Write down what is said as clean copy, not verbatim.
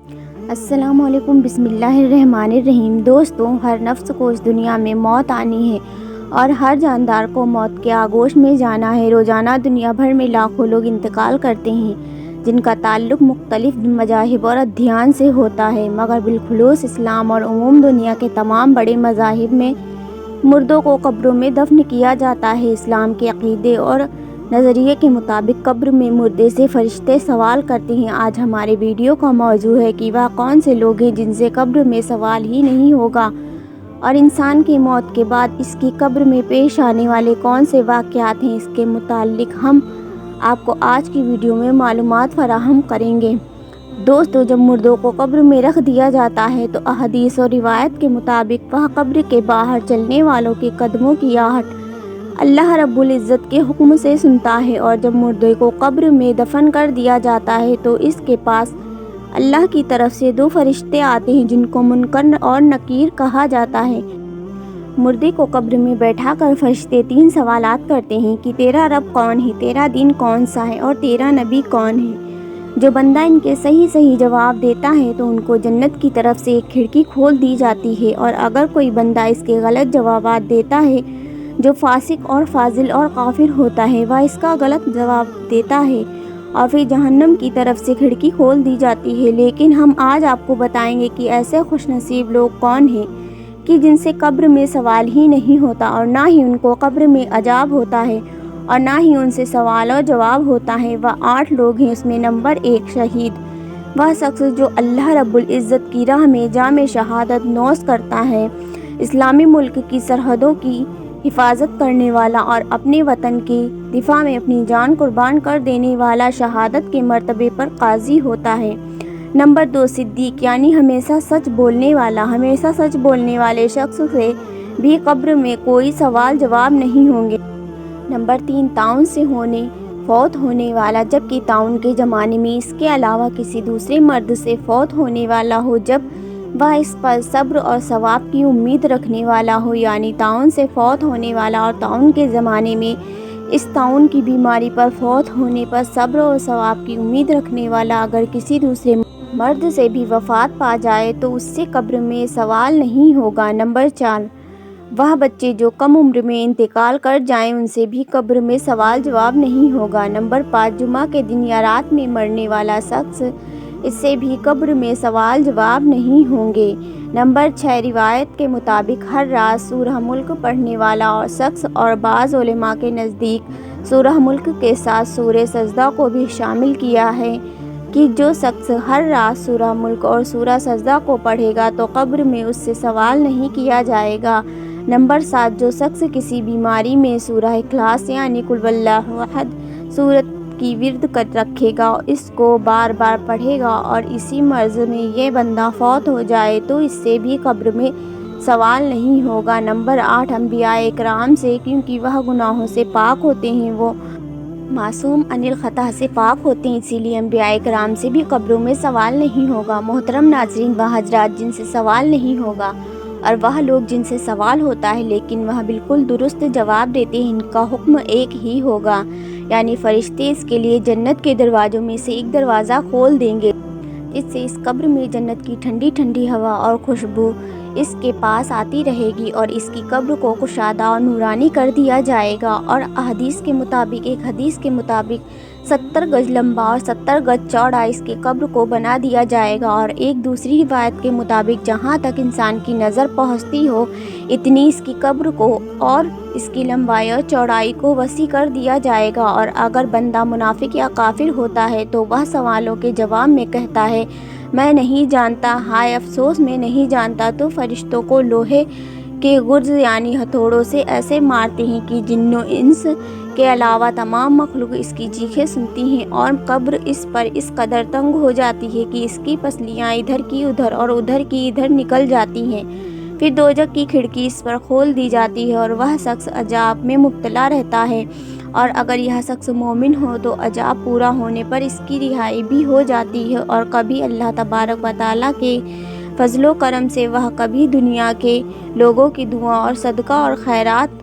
السلام علیکم، بسم اللہ الرحمن الرحیم۔ دوستوں، ہر نفس کو اس دنیا میں موت آنی ہے اور ہر جاندار کو موت کے آغوش میں جانا ہے۔ روزانہ دنیا بھر میں لاکھوں لوگ انتقال کرتے ہیں جن کا تعلق مختلف مذاہب اور ادیان سے ہوتا ہے، مگر بالخصوص اسلام اور عموم دنیا کے تمام بڑے مذاہب میں مردوں کو قبروں میں دفن کیا جاتا ہے۔ اسلام کے عقیدے اور نظریے کے مطابق قبر میں مردے سے فرشتے سوال کرتے ہیں۔ آج ہمارے ویڈیو کا موضوع ہے کہ وہ کون سے لوگ ہیں جن سے قبر میں سوال ہی نہیں ہوگا، اور انسان کی موت کے بعد اس کی قبر میں پیش آنے والے کون سے واقعات ہیں۔ اس کے متعلق ہم آپ کو آج کی ویڈیو میں معلومات فراہم کریں گے۔ دوستو، جب مردوں کو قبر میں رکھ دیا جاتا ہے تو احادیث اور روایت کے مطابق وہ قبر کے باہر چلنے والوں کے قدموں کی آہٹ اللہ رب العزت کے حکم سے سنتا ہے، اور جب مردے کو قبر میں دفن کر دیا جاتا ہے تو اس کے پاس اللہ کی طرف سے دو فرشتے آتے ہیں جن کو منکر اور نکیر کہا جاتا ہے۔ مردے کو قبر میں بیٹھا کر فرشتے تین سوالات کرتے ہیں کہ تیرا رب کون ہے، تیرا دین کون سا ہے اور تیرا نبی کون ہے۔ جو بندہ ان کے صحیح جواب دیتا ہے تو ان کو جنت کی طرف سے ایک کھڑکی کھول دی جاتی ہے، اور اگر کوئی بندہ اس کے غلط جوابات دیتا ہے، جو فاسق اور فاضل اور کافر ہوتا ہے، وہ اس کا غلط جواب دیتا ہے اور پھر جہنم کی طرف سے کھڑکی کھول دی جاتی ہے۔ لیکن ہم آج آپ کو بتائیں گے کہ ایسے خوش نصیب لوگ کون ہیں کہ جن سے قبر میں سوال ہی نہیں ہوتا، اور نہ ہی ان کو قبر میں عذاب ہوتا ہے اور نہ ہی ان سے سوال و جواب ہوتا ہے۔ وہ 8 لوگ ہیں۔ اس میں نمبر 1، شہید۔ وہ شخص جو اللہ رب العزت کی راہ میں جام شہادت نوش کرتا ہے، اسلامی ملک کی سرحدوں کی حفاظت کرنے والا اور اپنے وطن کے دفاع میں اپنی جان قربان کر دینے والا شہادت کے مرتبے پر قاضی ہوتا ہے۔ نمبر 2، صدیق، یعنی ہمیشہ سچ بولنے والا۔ ہمیشہ سچ بولنے والے شخص سے بھی قبر میں کوئی سوال جواب نہیں ہوں گے۔ نمبر 3، طاعون سے فوت ہونے والا، جبکہ طاعون کے زمانے میں اس کے علاوہ کسی دوسرے مرض سے فوت ہونے والا ہو جب وہ اس پر صبر اور ثواب کی امید رکھنے والا ہو، یعنی طاعون سے فوت ہونے والا اور طاعون کے زمانے میں اس طاعون کی بیماری پر فوت ہونے پر صبر اور ثواب کی امید رکھنے والا اگر کسی دوسرے مرض سے بھی وفات پا جائے تو اس سے قبر میں سوال نہیں ہوگا۔ نمبر 4، وہ بچے جو کم عمر میں انتقال کر جائیں ان سے بھی قبر میں سوال جواب نہیں ہوگا۔ نمبر 5، جمعہ کے دن یا رات میں مرنے والا شخص، اس سے بھی قبر میں سوال جواب نہیں ہوں گے۔ نمبر 6، روایت کے مطابق ہر رات سورہ ملک پڑھنے والا شخص، اور بعض علماء کے نزدیک سورہ ملک کے ساتھ سورہ سجدہ کو بھی شامل کیا ہے کہ جو شخص ہر رات سورہ ملک اور سورہ سجدہ کو پڑھے گا تو قبر میں اس سے سوال نہیں کیا جائے گا۔ نمبر 7، جو شخص کسی بیماری میں سورہ اخلاص یعنی قل واللہ احد سورت کی ورد کر رکھے گا، اس کو بار بار پڑھے گا، اور اسی مرض میں یہ بندہ فوت ہو جائے تو اس سے بھی قبر میں سوال نہیں ہوگا۔ نمبر 8، انبیاء کرام سے، کیونکہ وہ گناہوں سے پاک ہوتے ہیں، وہ معصوم عن الخطا سے پاک ہوتے ہیں، اسی لیے انبیاء کرام سے بھی قبروں میں سوال نہیں ہوگا۔ محترم ناظرین، وہ حضرات جن سے سوال نہیں ہوگا اور وہ لوگ جن سے سوال ہوتا ہے لیکن وہ بالکل درست جواب دیتے ہیں، ان کا حکم ایک ہی ہوگا، یعنی فرشتے اس کے لیے جنت کے دروازوں میں سے ایک دروازہ کھول دیں گے جس سے اس قبر میں جنت کی ٹھنڈی ٹھنڈی ہوا اور خوشبو اس کے پاس آتی رہے گی، اور اس کی قبر کو کشادہ اور نورانی کر دیا جائے گا۔ اور ایک حدیث کے مطابق 70 گز لمبا اور 70 گز چوڑا اس کے قبر کو بنا دیا جائے گا، اور ایک دوسری روایت کے مطابق جہاں تک انسان کی نظر پہنچتی ہو اتنی اس کی قبر کو اور اس کی لمبائی اور چوڑائی کو وسیع کر دیا جائے گا۔ اور اگر بندہ منافق یا کافر ہوتا ہے تو وہ سوالوں کے جواب میں کہتا ہے میں نہیں جانتا، ہائے افسوس میں نہیں جانتا، تو فرشتوں کو لوہے کے گرز یعنی ہتھوڑوں سے ایسے مارتے ہیں کہ جن و انس کے علاوہ تمام مخلوق اس کی چیخیں سنتی ہیں، اور قبر اس پر اس قدر تنگ ہو جاتی ہے کہ اس کی پسلیاں ادھر کی ادھر اور ادھر کی ادھر نکل جاتی ہیں۔ پھر دوزخ کی کھڑکی اس پر کھول دی جاتی ہے اور وہ شخص عذاب میں مبتلا رہتا ہے، اور اگر یہ شخص مومن ہو تو عذاب پورا ہونے پر اس کی رہائی بھی ہو جاتی ہے، اور کبھی اللہ تبارک و تعالیٰ کے فضل و کرم سے وہ کبھی دنیا کے لوگوں کی دعا اور صدقہ اور خیرات